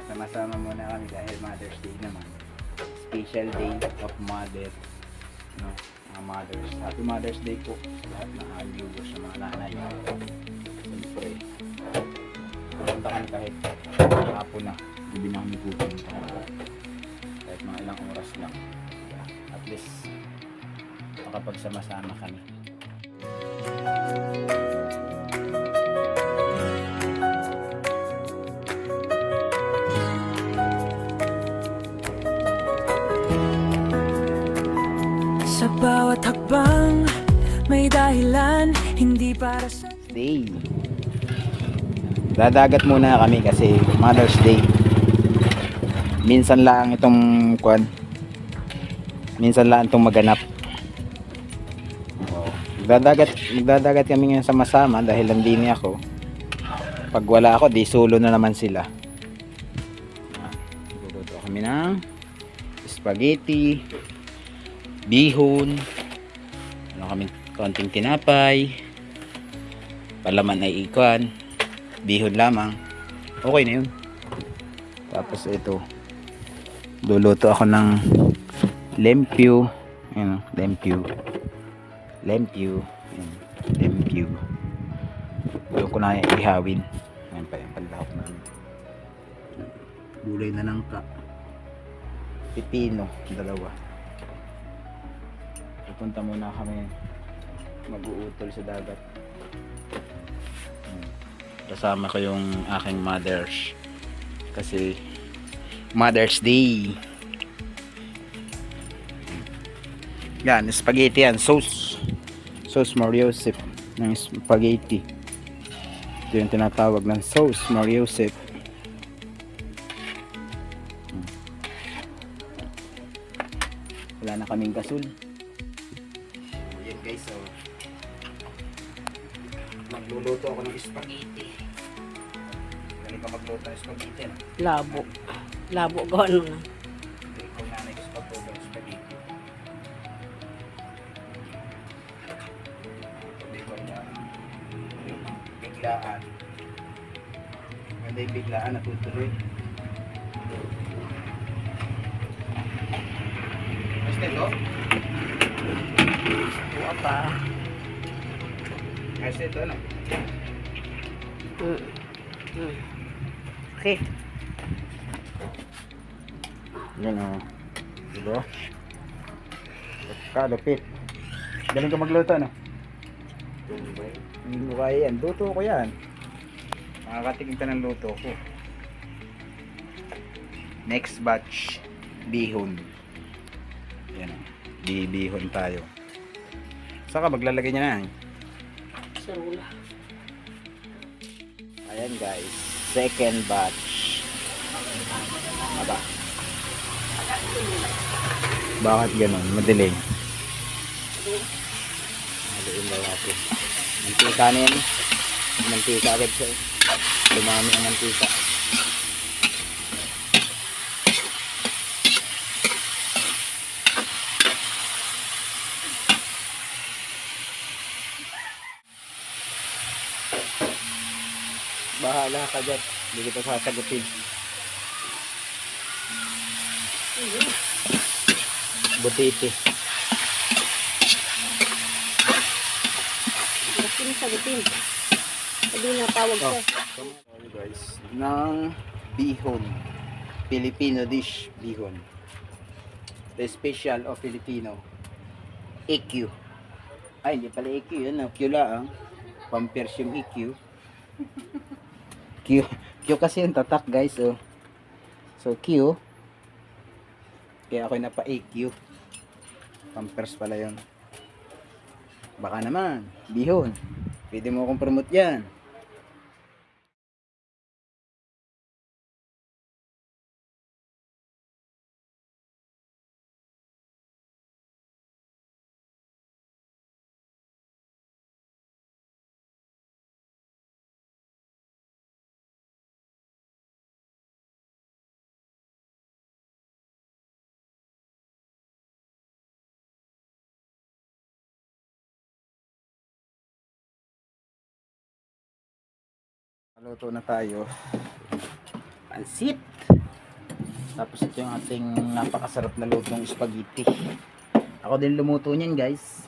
Sama-sama muna kami dahil Mother's Day naman. Special day of mother. No, mga mothers. Happy Mother's Day po sa lahat ng viewers sa mga nanay. Siyempre, pupunta kami kahit hapon na. Hindi na kami pupunta. Kahit mga ilang oras lang. At least, makapagsama-sama kami. Sa bawat hakbang, may dahilan, hindi para sa... Day. Dadagat muna kami kasi Mother's Day. Minsan lang itong minsan lang itong maganap. Magdadagat kami ngayon sama-sama dahil nandini ako. Pag wala ako, di solo na naman sila. Luluto kami ng spaghetti, bihon, ano kami, konting tinapay, palaman ay ikuan, bihon lamang, okay na yun. Tapos ito, luluto ako ng lempyu, ayun, lempyu, ayun, lempyu. Doon ko na ihawin. Ayun pa yung panlahok namin. Gulay na nangka, pipino, dalawa. Pupunta muna kami, mag-uutol sa dagat. Kasama ko yung aking mothers kasi Mother's Day. Yan, spaghetti yan, sauce Mariosep ng spaghetti. Ito yung tinatawag ng sauce Mariosep. Wala na kaming gasol. Yan guys, so magluluto ako ng spaghetti. Galing ka magluto ng spaghetti, no? Labo gawin mo na. Ikaw na nag-spagluto ng spaghetti. Hindi ko niya biglaan. Hindi biglaan, natutuloy. Basta ito? Buwa pa. Basta ito, no? Okay. Yan, o. Diba? Kalupit. Galing ka magluto, no? Hindi mo kaya yan. Luto ko yan. Makakatingin ka ng luto ko. Next batch, bihon. Yan, o. Bihon tayo. Saka maglalagay niya na. Sarula. Ayan guys, second batch. Aba. Bakit ganun? Madilim. Madilim daw natin. Mantika na yan. Mantika agad siya. Lumami ang mantika. Bahala ka dyan. Hindi kita sasagutin. Butiti. Sagutin. Hindi na tawag siya. Sorry guys. Ng bihon. Filipino dish bihon. The special of Filipino. EQ. Ay, hindi pala EQ yun. Q lang. Pampers yung EQ. Q kasi yung tatak guys, oh. So Q, kaya ako napa AQ. Pampers pala yun. Baka naman bihon, pwede mo akong promote yan. Luto na tayo. Pansit. Tapos ito yung ating napakasarap na lutong spaghetti. Ako din lumuto niyan, guys.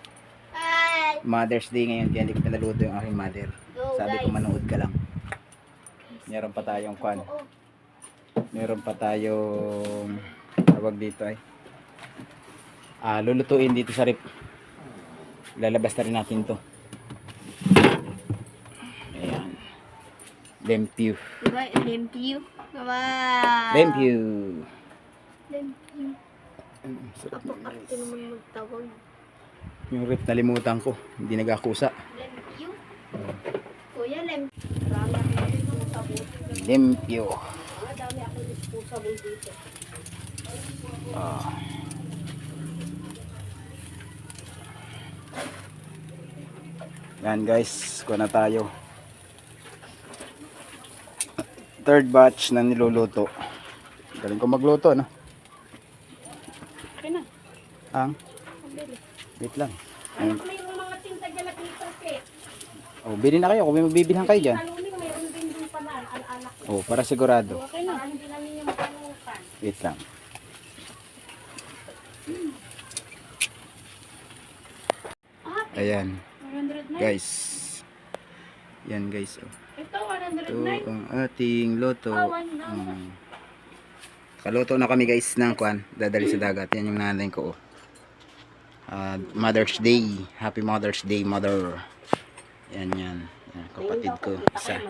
Mother's Day ngayon, kaya hindi ko pinaluto yung aking mother. Sabi ko manood ka lang. Meron pa tayong kwan. Meron pa tayong tawag dito ay lulutuin dito sa rip. Lalabas na rin natin to. Ayan. Lempiu. Diba? Lempiu. Wow. Lempiu. Lempiu. Sarap Ako yan, arte guys. naman magtawag. Yung rip nalimutan ko. Hindi nagakusa. Lempiu. Kuya, lempiu. Marami akong gusto sa buto. Lempiu. Madami akong gusto sa buto dito. Yan guys, kuha na tayo. Third batch na niluluto. Galing ko magluto, no? Okay na. Ang? Ang bilis. Wait lang. Ano ko yung mga tinta galapitas eh. Oh, bili na kayo. Kung may mabibilhan kayo dyan. Talunin, mayroon din doon pa na alak. Oh, para sigurado. Okay na. Hindi namin yung makalukan. Wait lang. Ayan, 109. guys. Yan guys. Oh. Ito, Ito 109. ang ating loto. Awan na. Kaluto na kami guys ng kwan. Dadali sa dagat. Yan yung nanay ko. Oh. Mother's Day. Happy Mother's Day, Mother. Yan, yan. Yan, kapatid ko. Isa.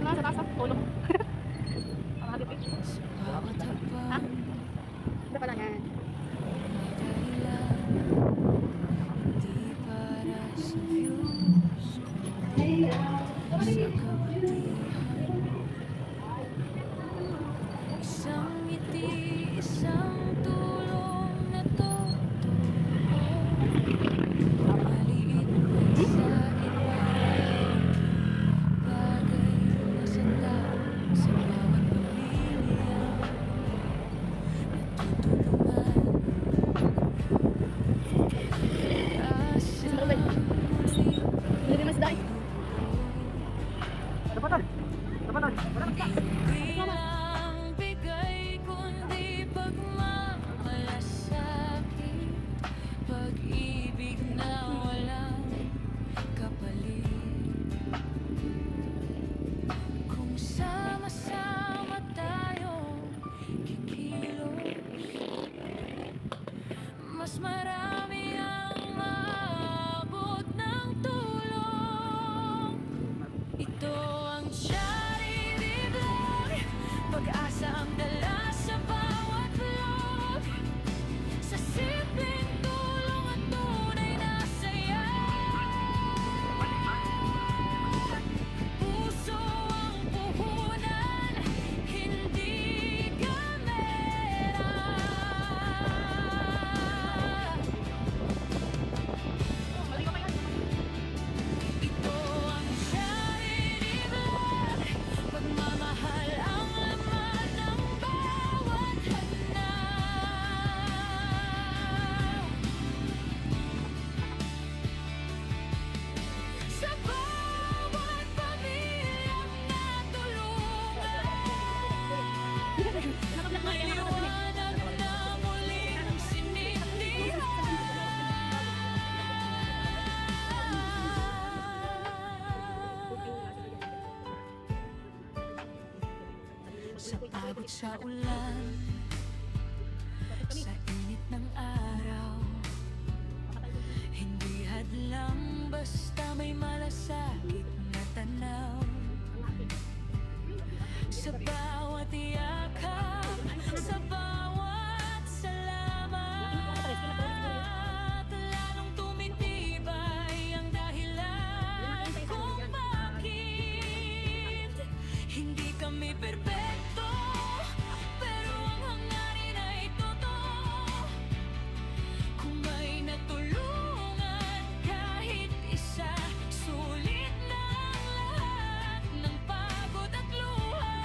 Nasa taas ako, tulog. Bawat hakbang Ito pala yan. di para sa views ko, sa kabutihan. Isang ngiti, isang tulong na totoo. Maliit man sa iba, bagay na sa tao, sa bawat pamilya. Hindi mas dahil. Bilang bigay kundi pagmamalasakit, pag-ibig na walang kapalit. Kung sama-sama tayo kikilos, mas marami ang maabot ng tulong. Ito ang Charity Vlog, pag-asa ang dala sa bawat vlog. Sa simpleng tulong at tunay na saya, puso ang puhunan, hindi kamera. Ito ang Charity Vlog, pagmamahal ang laman ng bawat hanaw. Sa bawat pamilyang natulungan, maliwanag na muling sinindihan. Sa pagod sa ulan, sa init ng araw, hindi hadlang basta may malasakit na tanaw. Sa bawat yakap, sa bawat salamat, lalong tumitibay ang dahilan kung bakit hindi kami perpekto, pero ang hangarin ay totoo. Kung may natulungan kahit isa, sulit na ang lahat ng pagod at luha.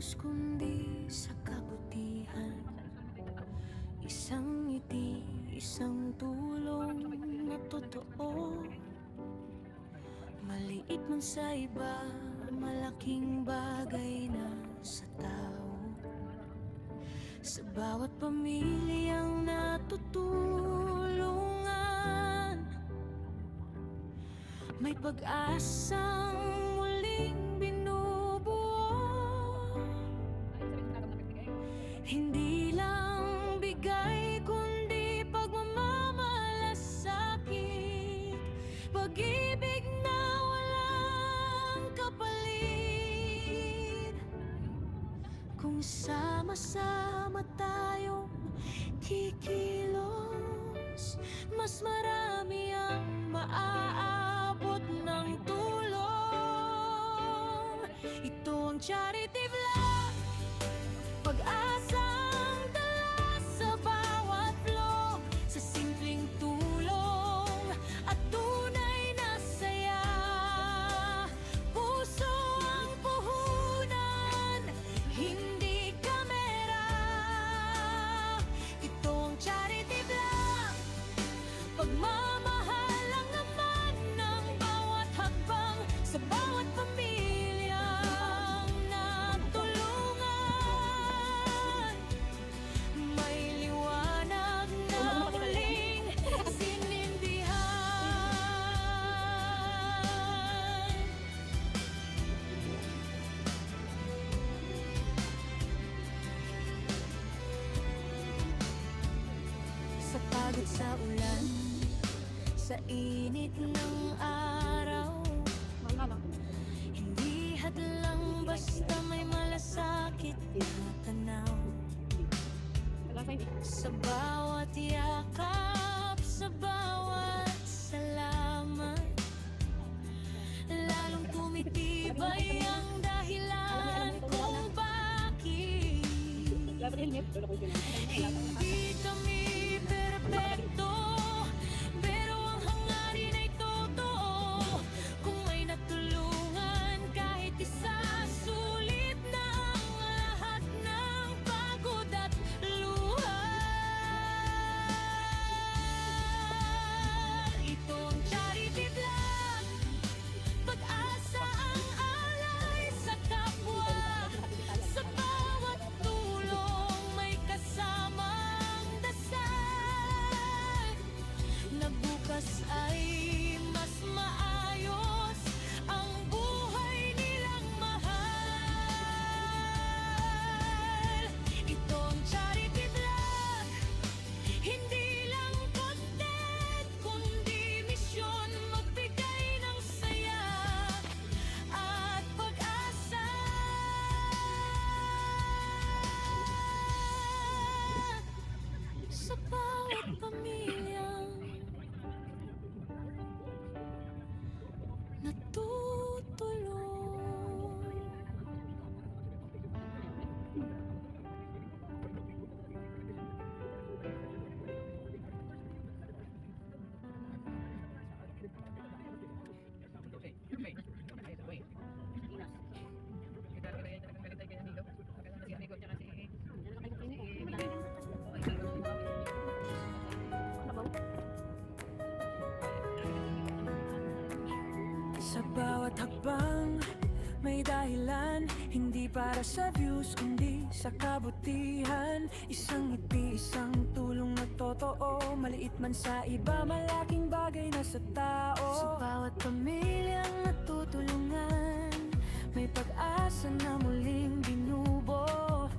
views kundi sa kabutihan. Isang ngiti, isang tulong na totoo. Maliit man sa iba, malaking bagay na sa tao. Sa bawat pamilyang natutulungan, may pag-asang muling binubuo. Hindi lang bigay kundi pagmamamalasakit, pag-ibig na walang kapalit. Kung sama-sama tayong kikilos, mas marami ang maaabot ng tulong. Ito ang charity vlog, pag-asang dala sa bawat vlog, sa simpleng tulong at tunay na saya. Puso ang puhunan, hindi kamera. Ito ang charity vlog, pagmamahal ang naman ng bawat hakbang, sa bawat pamilyang natulungan. May liwanag na muling sinindihan. Sa pagod sa ulan, sa init ng araw, hindi hadlang basta may malasakit na tanaw. Sa bawat yakap, sa bawat salamat, lalong tumitibay ang dahilan kung bakit hindi kami perpekto, pero ang hangarin ay totoo. Kung may natulungan kahit isa, sulit na ang lahat ng pagod at luha. Ito ang charity vlog, pag-asa ang alay sa kapwa. Sa bawat tulong may kasamang dasal, na bukas ay mas maayos ang buhay nilang mahal. Ito ang charity vlog, hindi lang content kundi misyon, magbigay ng saya at pag-asa. Sa bawat pamilyang natutulong. Sa bawat hakbang may dahilan, hindi para sa views kundi sa kabutihan. Isang ngiti, isang tulong na totoo, maliit man sa iba, malaking bagay na sa tao. Sa bawat pamilyang natutulungan, may pag-asa na muling binubo.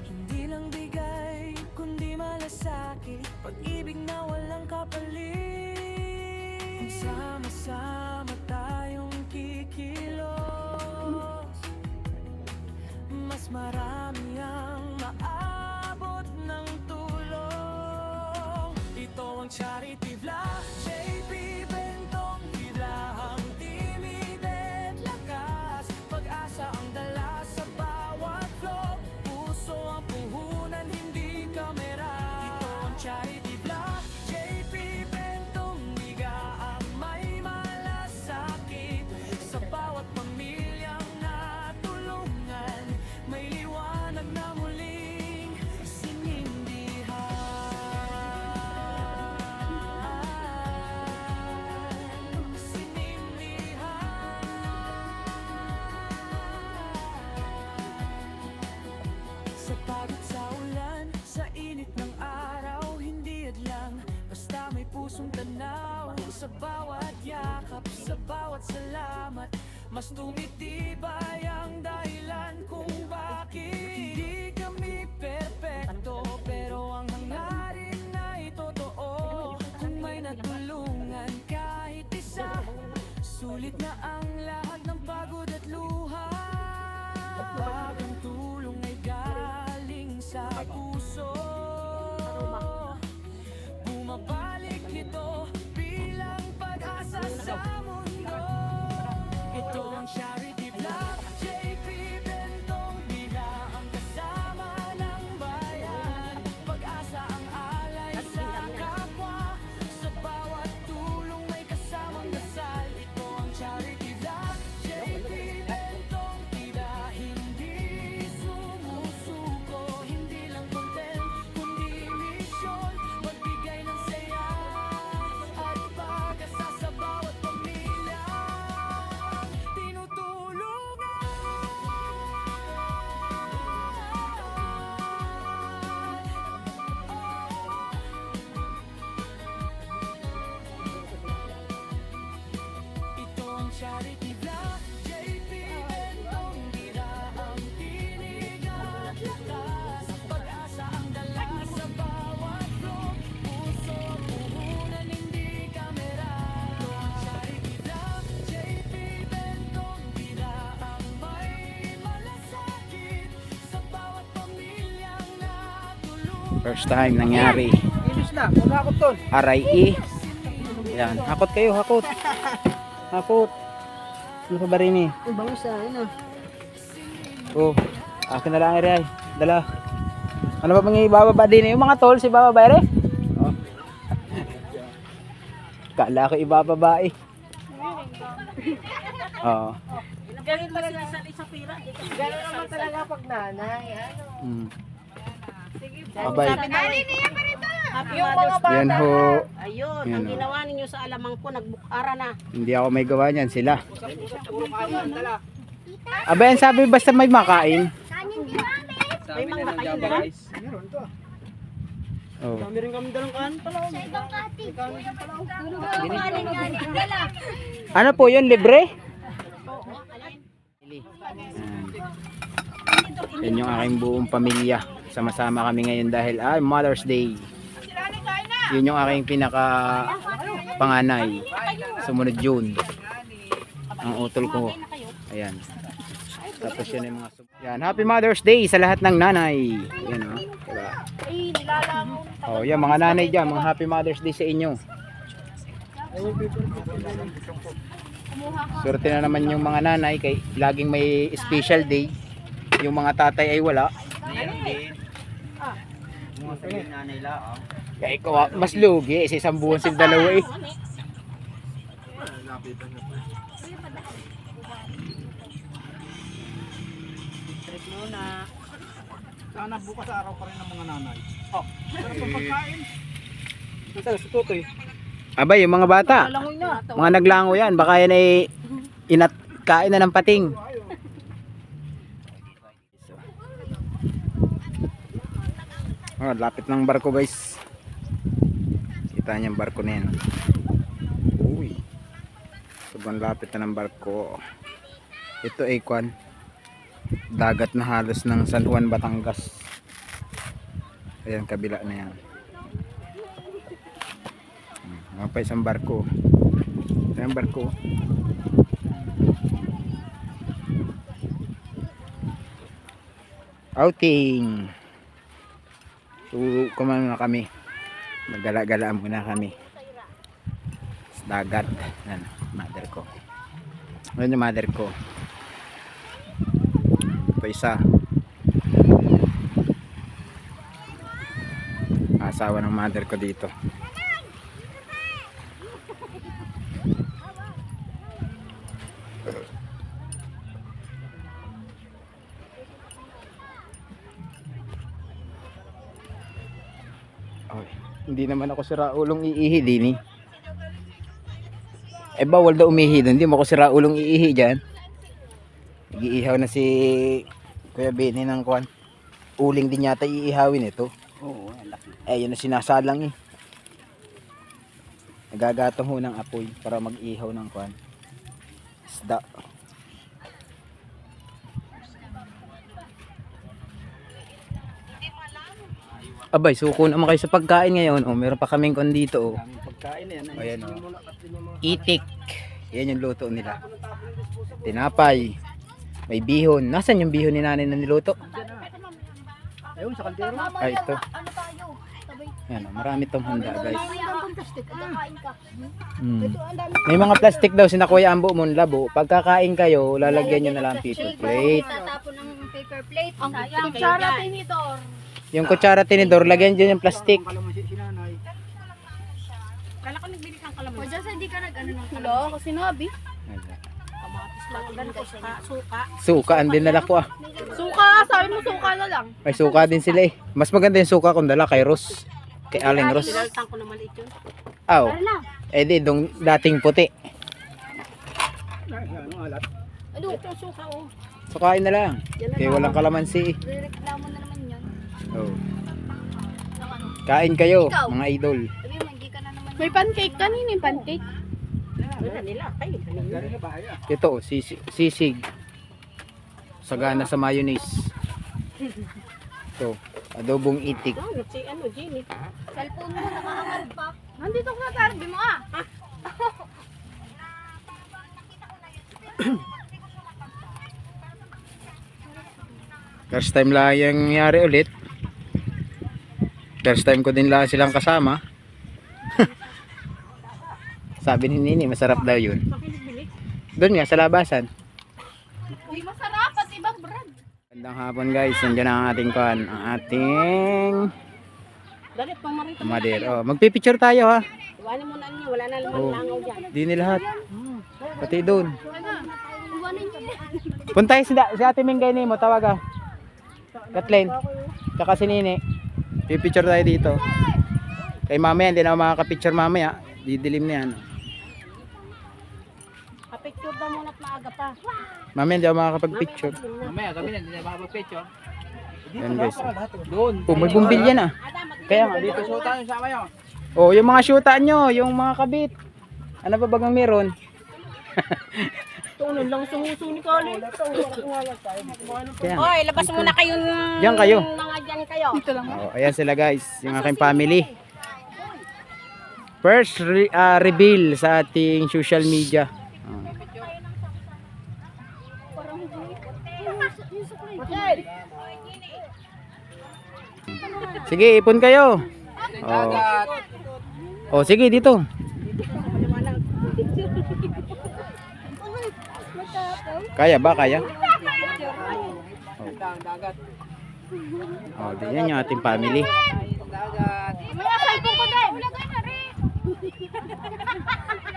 Hindi lang bigay kundi malasakit, pag-ibig na walang kapalit. Kung sama-sama tayong kikilos, mas marami ang maabot ng tulong. Ito ang charity vlog, JP Bentong, Hidahang timid at lakas, pag-asa ang dala sa bawat vlog. Puso ang puhunan, hindi kamera. Ito ang charity vlog, JP Bentong, higa ang may malasakit. Sa bawat pamilyang natulungan, may liwanag Sa bawat yakap, sa bawat salamat, mas tumitibay ang dahilan kung bakit hindi kami perpekto, pero ang hangarin ay totoo. Kung may natulungan kahit isa, sulit na ang lahat ng pagod at luha. Pag ang tulong ay galing sa puso, bumabalik ito bilang pag-asa sa mundo. Ito ang charity vlog, JP Bentong Bila, ang kasama ng bayan. Pag-asa ang alay sa kapwa, sa bawat tulong may kasamang dasal. Ito ang charity vlog, JP Bentong Bila, hindi sumusuko, hindi lang content, kundi misyon, magbigay ng saya at pag-asa sa bawat pamilya. Ito ang charity vlog, JP Bentong Bila, ang tinig at lakas. Pag-asa ang dala sa bawat vlog, puso, puhunan, hindi kamera. Ito ang charity vlog, JP Bentong Bila, ang may malasakit sa bawat pamilyang natulungan. First time nangyari. Ilis na, magkakot ton. RIE. Yan. Hakot kayo, hakot. Hakot. Ano pa ba rin eh? Ang bangus na, yun ah. Oh, akin na lang ere ay. Dala. Ano ba mga ibababa din eh? Yung mga tol, si bababa ere? Oh. Kala ko ibababa eh. Oo. Ganun talaga sa pira. Ganun naman talaga pag nanay. Ano? Mm. Abay. Yung mga bata. Yan ho. Ayun, Yan, ang oh. ginawa ninyo sa alamang ko, nagbukara na. Hindi ako may gawa niyan, sila. Abay, ang sabi basta may makain. May mga kayo ba? Oh. Kami rin kami dalang kan pala. Ano po yun, libre? Yan yung aking buong pamilya. Sama-sama kami ngayon dahil Mother's Day. Yun yung aking pinaka panganay. Sumunod June. Ang utol ko. Ayan. Tapos yun yung mga yan, Happy Mother's Day sa lahat ng nanay. Yan o. Diba? Oh, yan mga nanay dyan. Mga Happy Mother's Day sa inyo. Swerte na naman yung mga nanay kay laging may special day. Yung mga tatay ay wala. Kaya ikaw mas lugi sa isang buwan sila dalawa eh. Sana bukas araw pa rin ng mga nanay. Oh, sarap ang pagkain. Masarap sa tutoy. Abay, yung mga bata. Langoy na. Mga naglango yan. Baka yan ay kain na ng pating. Oh, lapit ng barko guys. Kita niyo yung barko na yan. Uy. Sobrang lapit na ng barko. Ito ay kwan. Dagat na halos ng San Juan, Batangas. Ayan, kabila na yan. Mga pa isang barko. Ayan barko. Outing. Kumain na kami. Magala-galaan muna kami sa dagat. Yan, mother ko. Ayan yung mother ko. Ito isa. Asawa ng mother ko dito. Oy, hindi naman ako siraulong iihi din eh. Eh bawal daw umihi doon. Hindi mo ako siraulong iihi dyan. Nag-iihaw na si Kuya Benny ng kwan. Uling din yata iihawin ito. Oo, laki. Eh yun na sinasalang eh. Nagagatong ho ng apoy para mag-ihaw ng kwan. Isda. Abay, suko naman kayo sa pagkain ngayon. Oh, meron pa kaming kwan dito. Oh. Daming pagkain na yan. Ayan, oh. Itik. Yan yung luto nila. Tinapay. May bihon. Nasaan yung bihon ni nanay na niluto? Ayun, sa kaldero. Ay, ito. Ano tayo? Sabay. Yan, oh, marami tong handa, guys. Kakain ka. Hmm. May mga plastic daw si na Kuya Ambo mo labo. Pagkakain kayo, lalagyan nyo na lang paper plate. Tatapon ng paper plate. Ang Sayang, kutsara kaya tinidor. Yung kutsara tinidor, lagyan dyan yung plastic. Kalamansi si nanay. Kala ko nagbili kang O kalamansi. dyan sa hindi ka nag-ano ng kulo. Kasi sinabi. Kamatis lang ulan ko suka. Suka, andin nala ko ah. Suka, sabi mo suka na lang. May suka din sila eh. Mas maganda yung suka kung dala kay Ros. Kay Aling Ros. Pinaltang ko na maliit yun. Aw. Wala. Eh di, dong dating puti. Ay, ano, alat. Ano? Ito yung suka oh. Sukain na lang. Kaya walang kalamansi eh. Rereklamo na naman yan. Oh. Ng ano? Kain kayo, Ikaw. mga idol. Sabi mo, hindi ka na naman. May pancake. Kanina yung pancake. Wala nila. Ay, kanina. Galing na bahay ah. Ito, sisig. Sagana sa mayonnaise. Ito, adobong itik. Ano, si ano, Jenny. Cellphone mo, nakaangad pa. Nandito ko sa tarbi mo ah. First time lang yung nangyari ulit. First time ko din lang silang kasama. Sabi ni Nini, masarap daw yun. Doon nga, sa labasan. Uy, masarap. At ibang brand. Magandang hapon guys, nandiyan ang ating kan, ang ating Dalit pang marito. mader. Oh, magpipicture tayo ha. Iwanin mo na niyo. Wala na naman Oh. langaw dyan. Di ni lahat. Pati doon. Iwanan niyo yan. Punta si Ate Mingay ni mo, tawag ah. Kathleen. Tsaka si Nini. Pipicture tayo dito. Kay mamaya, hindi na ako makakapicture mamaya. Didilim na yan. Kapicture daw muna at maaga pa. Mamaya hindi ako makakapag-picture. Mamaya, kami na, hindi na makapag-picture. Yan guys. Doon. Oh, may bumbilya na. Kaya nga dito. Dito, tayo, sama yun. Oh, yung mga shoota nyo, yung mga kabit. Ano ba bagang meron? Tulong lang sa huso ni Kali. Kaya nga. Hoy, labas muna kayong Diyan kayo. mga dyan kayo. Oh, ayan sila guys, yung aking family. First reveal sa ating social media. Oh. Sige, ipon kayo. Oh. Oh, sige dito. Kaya ba? Kaya? Oh, yan yung ating family.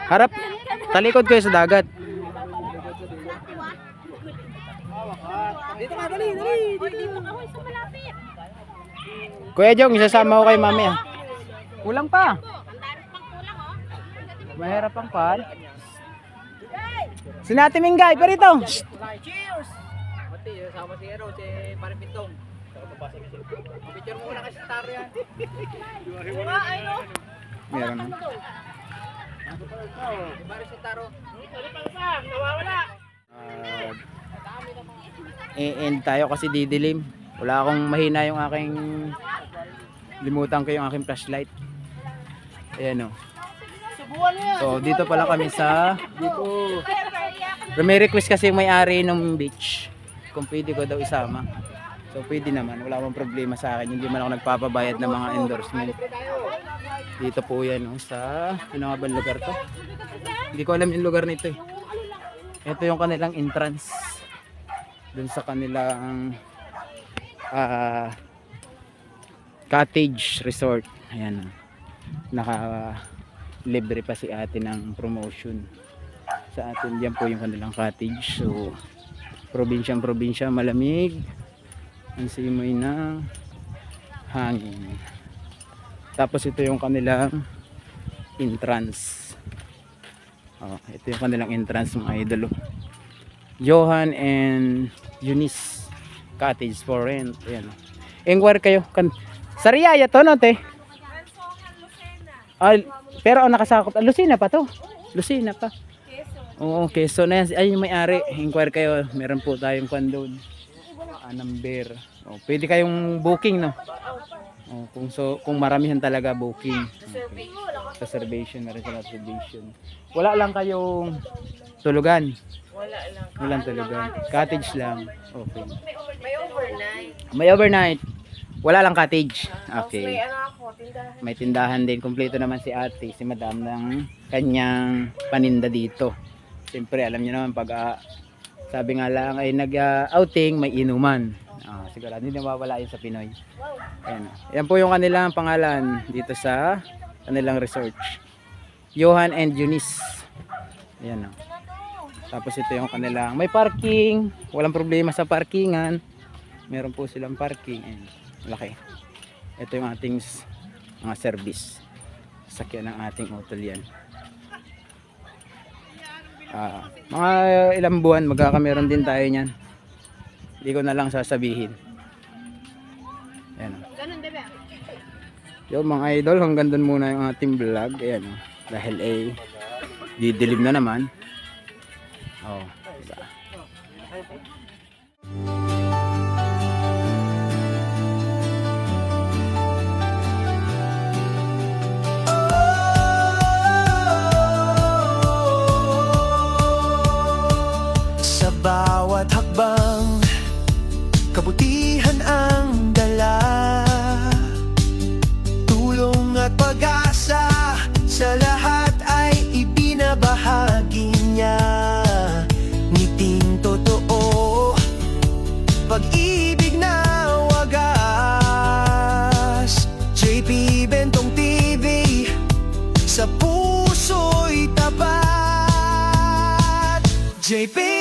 Harap, talikod kayo sa dagat. Dito ka, dali, dali. Kuya Jong, isasama ko kay mami ah. Kulang pa. Mahirap ang pan. Sinati Mingay, parito. Cheers! Mati, sama si Hero, si Paripintong. Picture mo muna kasi sa taro yan. Meron na. Pare si Taro. I-end tayo kasi didilim. Wala akong mahina yung aking limutan ko yung aking flashlight. Ayan o. So dito pala kami sa may request kasi yung may-ari ng beach kung pwede ko daw isama. So pwede naman, wala akong problema sa akin. Hindi man ako nagpapabayad ng mga endorsement. Dito po yan sa ano nga ba lugar to? Hindi ko alam yung lugar nito eh. Ito yung kanilang entrance dun sa kanilang cottage resort. Ayan, naka libre pa si ate ng promotion sa atin. Diyan po yung kanilang cottage. So probinsya, malamig ang simoy ng hangin. Tapos ito yung kanilang entrance. Ito yung kanilang entrance mga idolo. Johan and Eunice Cottage for rent. Ayan. Inquire kayo. Sa Riyaya to no te? Pero ang nakasakop, Lucena pa to. Lucena pa. Oo, Quezon na yan. Ay, yung may-ari. Inquire kayo. Meron po tayong kwan doon. Number. Oh, pwede kayong booking, no? Oh, kung maramihan talaga booking. Okay. Reservation, meron sila reservation. Wala lang kayong tulugan. Walang tulugan. Cottage lang. Okay. May overnight. Wala lang cottage. Okay. May tindahan din. Kompleto naman si ate, si madam ng kanyang paninda dito. Siyempre, alam niyo naman pag sabi nga lang ay nag-outing, may inuman. Sigurado hindi mawawala yun sa Pinoy. Ayan. Yan po yung kanilang pangalan dito sa kanilang resort. Johan and Eunice. Ayan o. Tapos ito yung kanilang may parking. Walang problema sa parkingan. Meron po silang parking. Ayan. Laki. Ito yung ating mga service. Sakyan ng ating hotel yan. Mga ilang buwan magkakameron din tayo niyan. Hindi ko na lang sasabihin. Ayan o. Ganun, diba? Yo mga idol, hanggang doon muna yung ating vlog. Ayan o. Dahil didilim na naman. Oh, diba? Sa bawat hakbang, kabutihan ang dala. Tulong at pag-asa sa lahat ay ibinabahagi niya. Ngiting totoo, pag-ibig na wagas. JP Bentong TV, sa puso'y tapat. JP